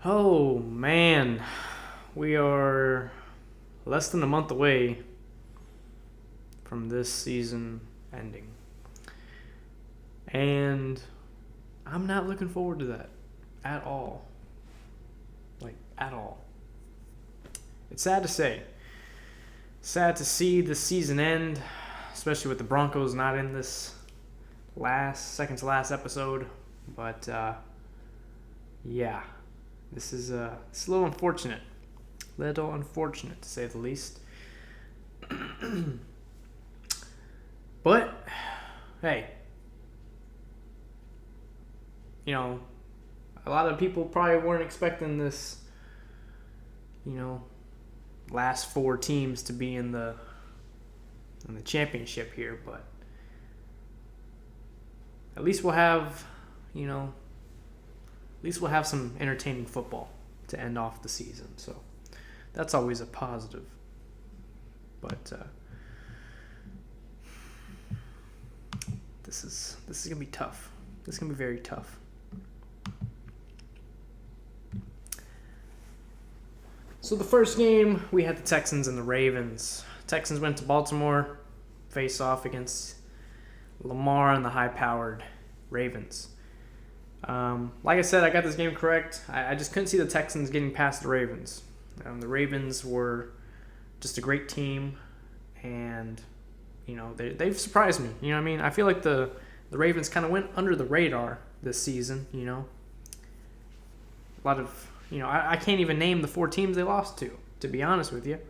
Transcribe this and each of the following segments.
Oh man, we are less than a month away from this season ending. And I'm not looking forward to that at all. Like, at all. It's sad to say. Sad to see the season end, especially with the Broncos not in this second to last episode. But, yeah, this is a little unfortunate. Little unfortunate, to say the least. But, hey, a lot of people probably weren't expecting this, last four teams to be in the championship here, but at least we'll have, some entertaining football to end off the season. So that's always a positive. But this is gonna be tough. This is gonna be very tough. So the first game, we had the Texans and the Ravens. Texans went to Baltimore, face off against Lamar and the high-powered Ravens. Like I said, I got this game correct. I just couldn't see the Texans getting past the Ravens. The Ravens were just a great team, and they've surprised me. You know what I mean? I feel like the Ravens kind of went under the radar this season. A lot of I can't even name the four teams they lost to be honest with you.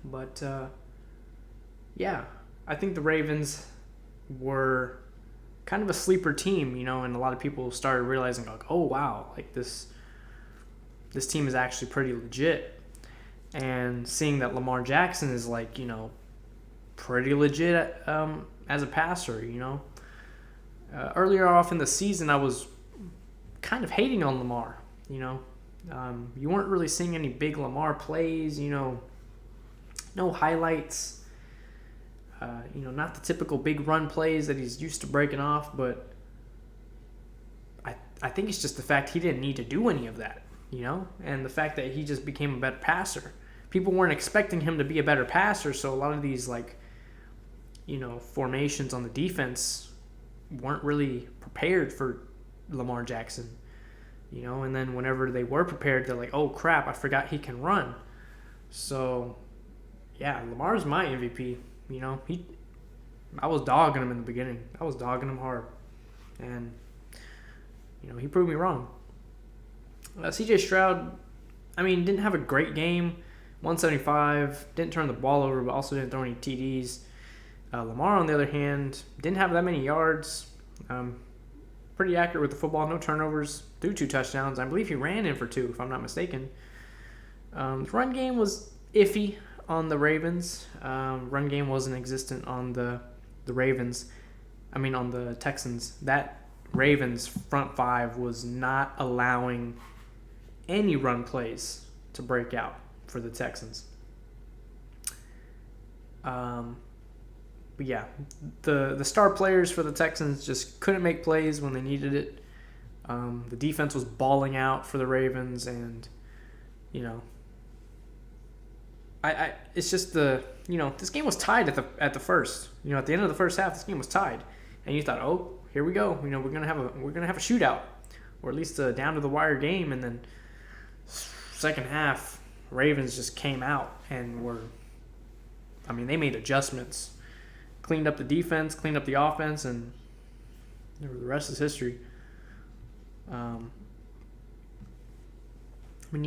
But yeah, I think the Ravens were kind of a sleeper team, and a lot of people started realizing, like, oh wow, like this team is actually pretty legit. And seeing that Lamar Jackson is pretty legit as a passer, earlier off in the season I was kind of hating on Lamar. You weren't really seeing any big Lamar plays, no highlights, not the typical big run plays that he's used to breaking off, but I think it's just the fact he didn't need to do any of that, and the fact that he just became a better passer. People weren't expecting him to be a better passer, so a lot of these, formations on the defense weren't really prepared for Lamar Jackson. And then whenever they were prepared, they're like, oh crap, I forgot he can run. So, yeah, Lamar's my MVP. I was dogging him in the beginning. I was dogging him hard. And, he proved me wrong. CJ Stroud, didn't have a great game. 175, didn't turn the ball over, but also didn't throw any TDs. Lamar, on the other hand, didn't have that many yards. Pretty accurate with the football, no turnovers, threw 2 touchdowns. I believe he ran in for 2, if I'm not mistaken. The run game was iffy on the Ravens. Run game wasn't existent on the Ravens. On the Texans. That Ravens front five was not allowing any run plays to break out for the Texans. But yeah, the star players for the Texans just couldn't make plays when they needed it. The defense was balling out for the Ravens, and it's just this game was tied at the first. At the end of the first half, this game was tied, and you thought, oh, here we go. We're gonna have a shootout, or at least a down to the wire game, and then second half, Ravens just came out and they made adjustments. Cleaned up the defense, cleaned up the offense, and the rest is history. You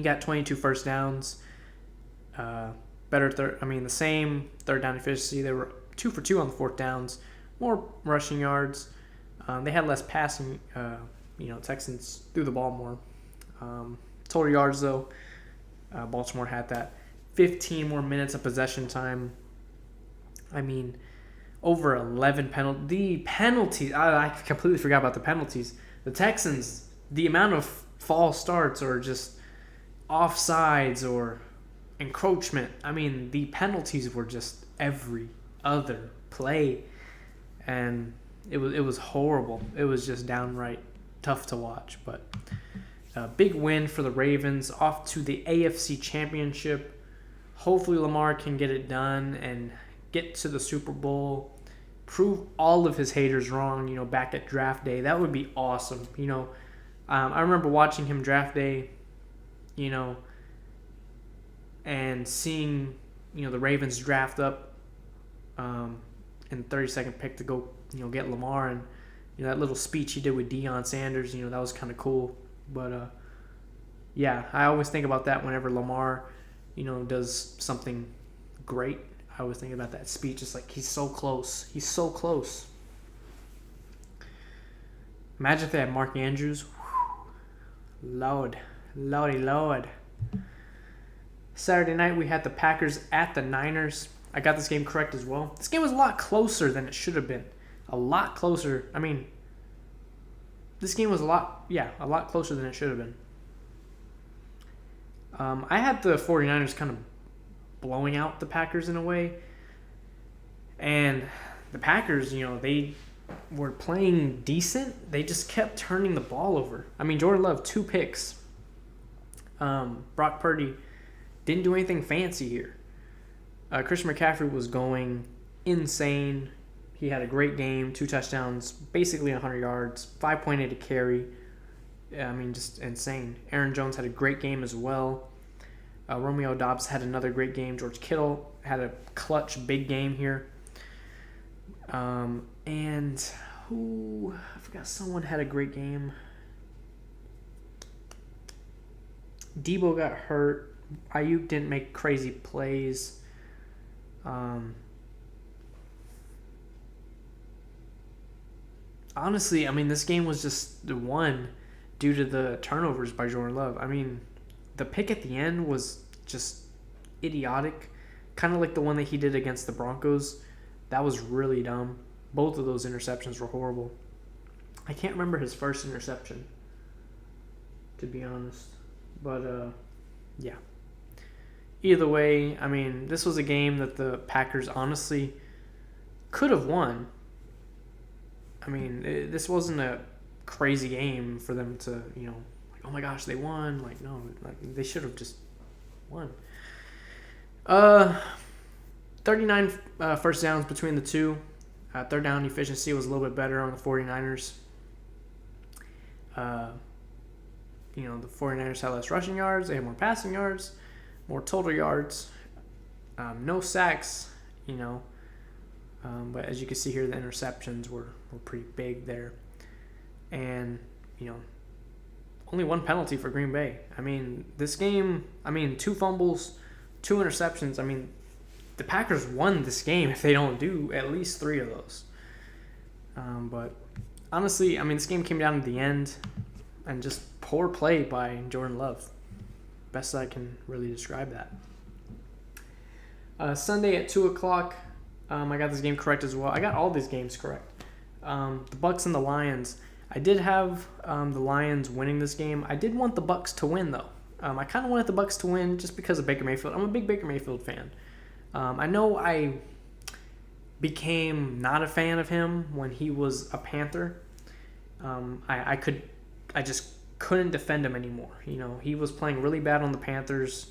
got 22 first downs. The same third down efficiency. They were 2 for 2 on the fourth downs. More rushing yards. They had less passing. Texans threw the ball more. Total yards, though, Baltimore had that. 15 more minutes of possession time. Over 11 penalties. The penalties, I completely forgot about the penalties. The Texans, the amount of false starts or just offsides or encroachment. The penalties were just every other play, and it was horrible. It was just downright tough to watch. But A big win for the Ravens, off to the AFC Championship. Hopefully Lamar can get it done and get to the Super Bowl. Prove all of his haters wrong, back at draft day. That would be awesome. I remember watching him draft day, and seeing, the Ravens draft up in the 32nd pick to go, get Lamar. And, that little speech he did with Deion Sanders, that was kind of cool. But, yeah, I always think about that whenever Lamar, does something great. I was thinking about that speech. It's like, he's so close. He's so close. Imagine if they had Mark Andrews. Lord. Lordy Lord. Saturday night, we had the Packers at the Niners. I got this game correct as well. This game was a lot closer than it should have been. A lot closer. I mean, this game was a lot closer than it should have been. I had the 49ers kind of blowing out the Packers in a way. And the Packers, they were playing decent. They just kept turning the ball over. I mean, Jordan Love, 2 picks. Brock Purdy didn't do anything fancy here. Christian McCaffrey was going insane. He had a great game, 2 touchdowns, basically 100 yards, 5.8 a carry. I mean, just insane. Aaron Jones had a great game as well. Romeo Doubs had another great game. George Kittle had a clutch, big game here. And I forgot someone had a great game. Debo got hurt. Ayuk didn't make crazy plays. Honestly, I mean, this game was just won due to the turnovers by Jordan Love. I mean, the pick at the end was just idiotic, kind of like the one that he did against the Broncos. That was really dumb. Both of those interceptions were horrible. I can't remember his first interception, to be honest. But, yeah. Either way, I mean, this was a game that the Packers honestly could have won. I mean, this wasn't a crazy game for them to, like, oh my gosh, they won. Like, no, they should have just won. 39 first downs between the two. Third down efficiency was a little bit better on the 49ers. The 49ers had less rushing yards. They had more passing yards, more total yards. No sacks, but as you can see here, the interceptions were pretty big there. And, only 1 penalty for Green Bay. I mean, this game, 2 fumbles, 2 interceptions. I mean, the Packers won this game if they don't do at least 3 of those. But honestly, this game came down to the end and just poor play by Jordan Love. Best I can really describe that. Sunday at 2 o'clock, I got this game correct as well. I got all these games correct. The Bucs and the Lions. I did have the Lions winning this game. I did want the Bucs to win, though. I kind of wanted the Bucs to win just because of Baker Mayfield. I'm a big Baker Mayfield fan. I know I became not a fan of him when he was a Panther. I just couldn't defend him anymore. He was playing really bad on the Panthers.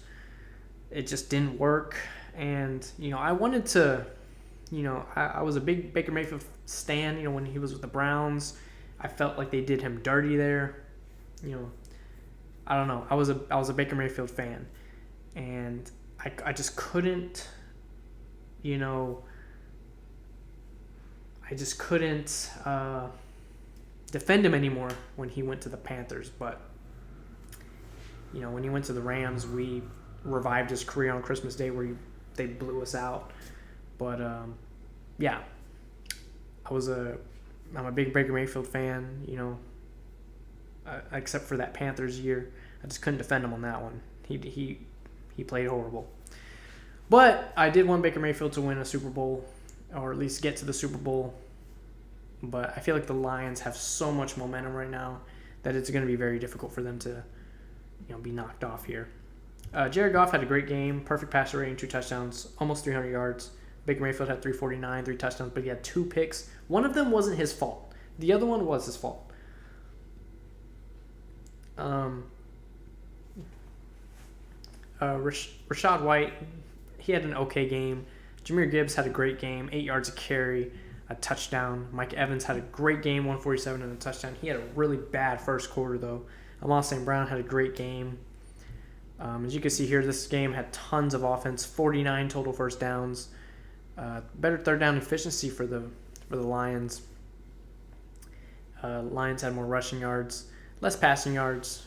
It just didn't work. And, I wanted to, I was a big Baker Mayfield stan, when he was with the Browns. I felt like they did him dirty there. I don't know. I was a Baker Mayfield fan. And I just couldn't, defend him anymore when he went to the Panthers. But, when he went to the Rams, we revived his career on Christmas Day where they blew us out. But, yeah, I'm a big Baker Mayfield fan, except for that Panthers year. I just couldn't defend him on that one. He played horrible. But I did want Baker Mayfield to win a Super Bowl, or at least get to the Super Bowl. But I feel like the Lions have so much momentum right now that it's going to be very difficult for them to, be knocked off here. Jared Goff had a great game, perfect passer rating, 2 touchdowns, almost 300 yards. Baker Mayfield had 349, 3 touchdowns, but he had 2 picks. One of them wasn't his fault. The other one was his fault. Rashad White, he had an okay game. Jahmyr Gibbs had a great game, 8 yards a carry, a touchdown. Mike Evans had a great game, 147 and a touchdown. He had a really bad first quarter, though. Amon St. Brown had a great game. As you can see here, this game had tons of offense, 49 total first downs. Better third down efficiency for the Lions. Lions had more rushing yards, less passing yards,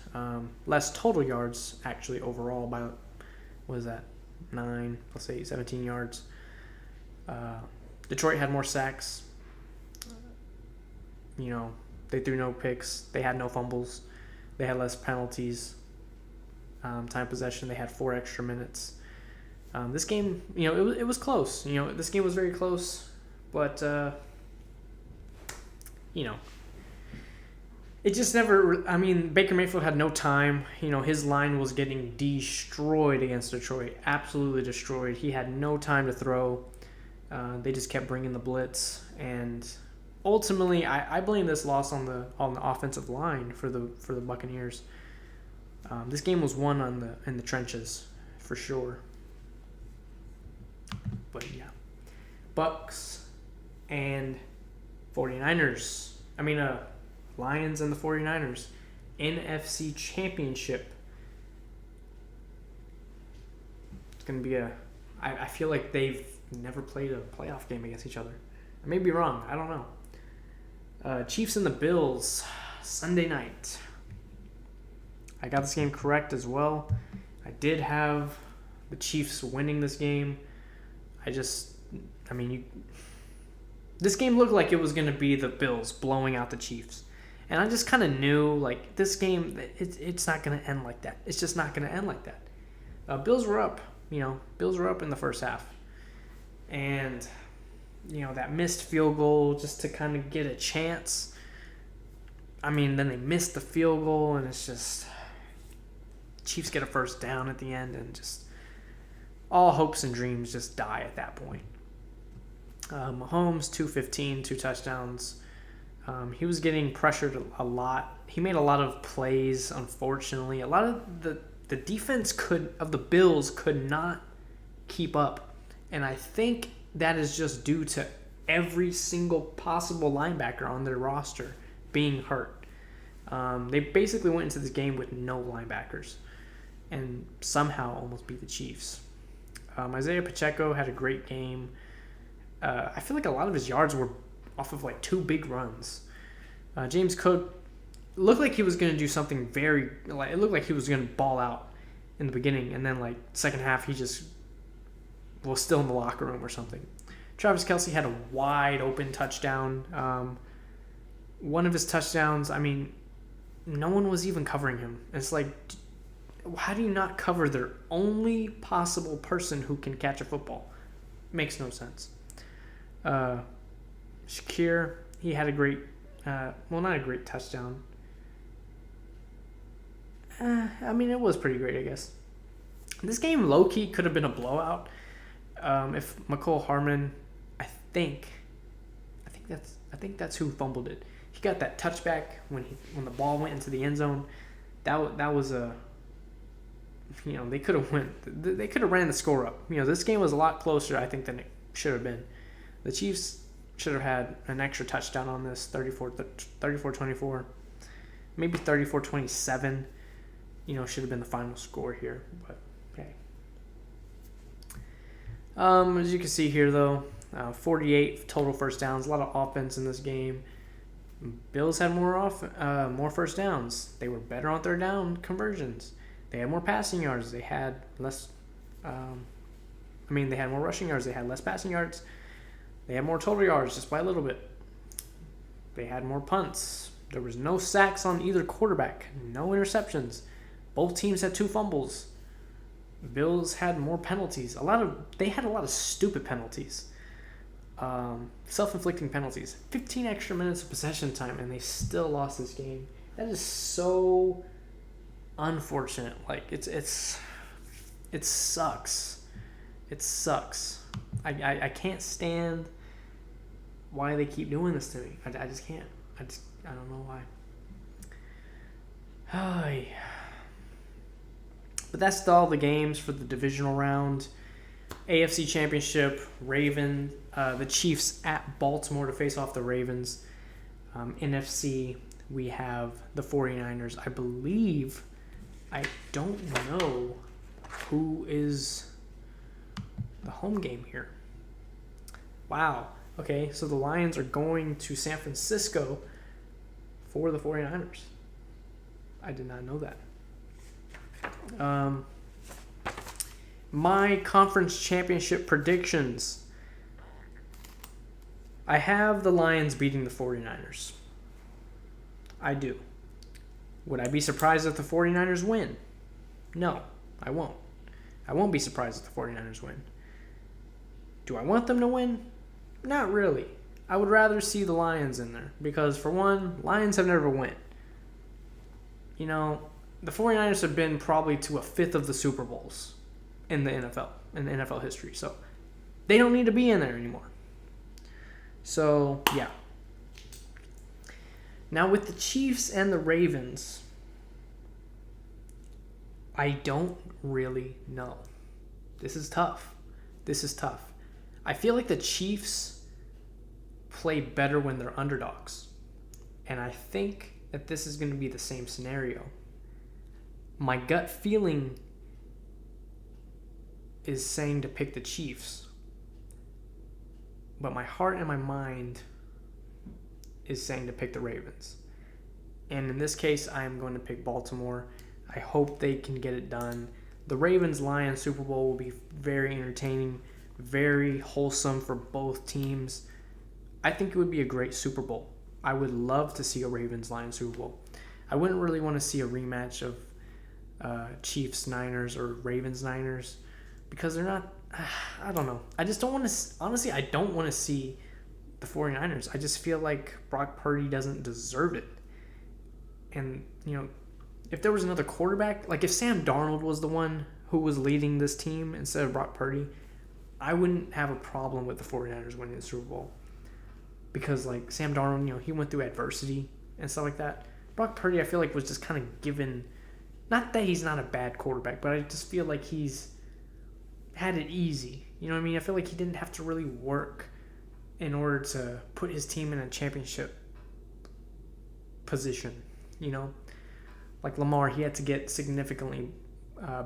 less total yards actually overall by, what is that, 17 yards. Detroit had more sacks. They threw no picks. They had no fumbles. They had less penalties. Time possession, they had 4 extra minutes. This game, it was close. This game was very close, but it just never. Baker Mayfield had no time. His line was getting destroyed against Detroit, absolutely destroyed. He had no time to throw. They just kept bringing the blitz, and ultimately, I blame this loss on the offensive line for the Buccaneers. This game was won in the trenches, for sure. But yeah, Bucks and 49ers. Lions and the 49ers. NFC Championship. It's going to be I feel like they've never played a playoff game against each other. I may be wrong. I don't know. Chiefs and the Bills. Sunday night. I got this game correct as well. I did have the Chiefs winning this game. This game looked like it was going to be the Bills blowing out the Chiefs. And I just kind of knew, this game, it's not going to end like that. It's just not going to end like that. Bills were up. Bills were up in the first half. And, that missed field goal just to kind of get a chance. Then they missed the field goal, and it's just... Chiefs get a first down at the end, and just... all hopes and dreams just die at that point. Mahomes, 215, 2 touchdowns. He was getting pressured a lot. He made a lot of plays, unfortunately. A lot of the defense of the Bills could not keep up. And I think that is just due to every single possible linebacker on their roster being hurt. They basically went into this game with no linebackers and somehow almost beat the Chiefs. Isaiah Pacheco had a great game. I feel like a lot of his yards were off of 2 big runs. James Cook looked like he was going to do something it looked like he was going to ball out in the beginning, and then second half he just was still in the locker room or something. Travis Kelce had a wide open touchdown. One of his touchdowns, no one was even covering him. It's how do you not cover their only possible person who can catch a football? Makes no sense. Shakir, he had a great, not a great touchdown. It was pretty great, I guess. This game, low-key, could have been a blowout. If McCole Hardman, I think that's who fumbled it. He got that touchback when the ball went into the end zone. That was a... they could have ran the score up. This game was a lot closer, I think, than it should have been. The Chiefs should have had an extra touchdown on this, 34-24, maybe 34-27. Should have been the final score here, but okay. As you can see here, though, 48 total first downs, a lot of offense in this game. Bills had more first downs. They were better on third down conversions. They had more passing yards. They had less. They had more rushing yards. They had less passing yards. They had more total yards just by a little bit. They had more punts. There was no sacks on either quarterback. No interceptions. Both teams had 2 fumbles. Bills had more penalties. They had a lot of stupid penalties. Self-inflicting penalties. 15 extra minutes of possession time, and they still lost this game. That is so unfortunate. It sucks. It sucks. I can't stand why they keep doing this to me. I just can't. I don't know why. But that's all the games for the divisional round. AFC Championship, the Chiefs at Baltimore to face off the Ravens. NFC, we have the 49ers. I don't know who is the home game here. Wow. Okay, so the Lions are going to San Francisco for the 49ers. I did not know that. My conference championship predictions. I have the Lions beating the 49ers. I do. Would I be surprised if the 49ers win? No, I won't. I won't be surprised if the 49ers win. Do I want them to win? Not really. I would rather see the Lions in there because, for one, Lions have never won. You know, the 49ers have been probably to a fifth of the Super Bowls in the NFL history. So they don't need to be in there anymore. So, yeah. Now, with the Chiefs and the Ravens, I don't really know. This is tough. I feel like the Chiefs play better when they're underdogs. And I think that this is going to be the same scenario. My gut feeling is saying to pick the Chiefs. But my heart and my mind is saying to pick the Ravens. And in this case, I am going to pick Baltimore. I hope they can get it done. The Ravens-Lions Super Bowl will be very entertaining, very wholesome for both teams. I think it would be a great Super Bowl. I would love to see a Ravens-Lions Super Bowl. I wouldn't really want to see a rematch of Chiefs-Niners or Ravens-Niners because they're not, I don't know. I just don't want to, honestly, I don't want to see the 49ers. I just feel like Brock Purdy doesn't deserve it. And, you know, if there was another quarterback, like if Sam Darnold was the one who was leading this team instead of Brock Purdy, I wouldn't have a problem with the 49ers winning the Super Bowl. Because, like, Sam Darnold, you know, he went through adversity and stuff like that. Brock Purdy, I feel like, was just kind of given, not that he's not a bad quarterback, but I just feel like he's had it easy. You know what I mean? I feel like he didn't have to really work in order to put his team in a championship position, you know? Like Lamar, he had to get significantly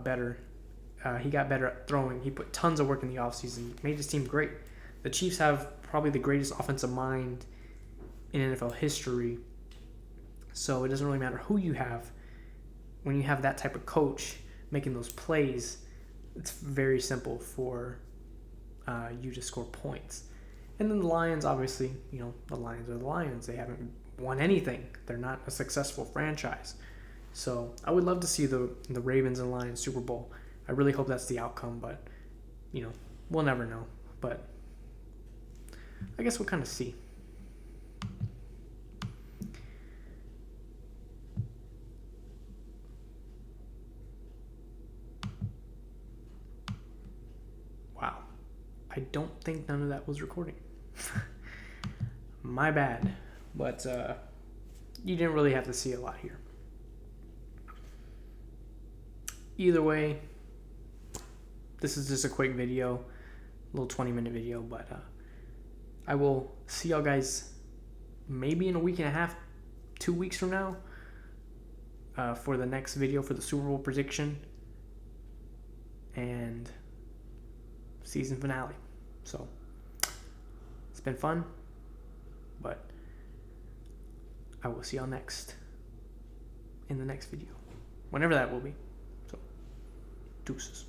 better. He got better at throwing. He put tons of work in the offseason, made his team great. The Chiefs have probably the greatest offensive mind in NFL history. So it doesn't really matter who you have. When you have that type of coach making those plays, it's very simple for you to score points. And then the Lions, obviously, you know, the Lions are the Lions. They haven't won anything. They're not a successful franchise. So I would love to see the Ravens and Lions Super Bowl. I really hope that's the outcome, but, you know, we'll never know. But I guess we'll kind of see. Wow. I don't think none of that was recording. My bad. But you didn't really have to see a lot here. Either way, this is just a quick video, a little 20-minute video, but I will see y'all guys maybe in a week and a half, 2 weeks from now, for the next video for the Super Bowl prediction and season finale. So it's been fun, but I will see y'all in the next video, whenever that will be. So, deuces.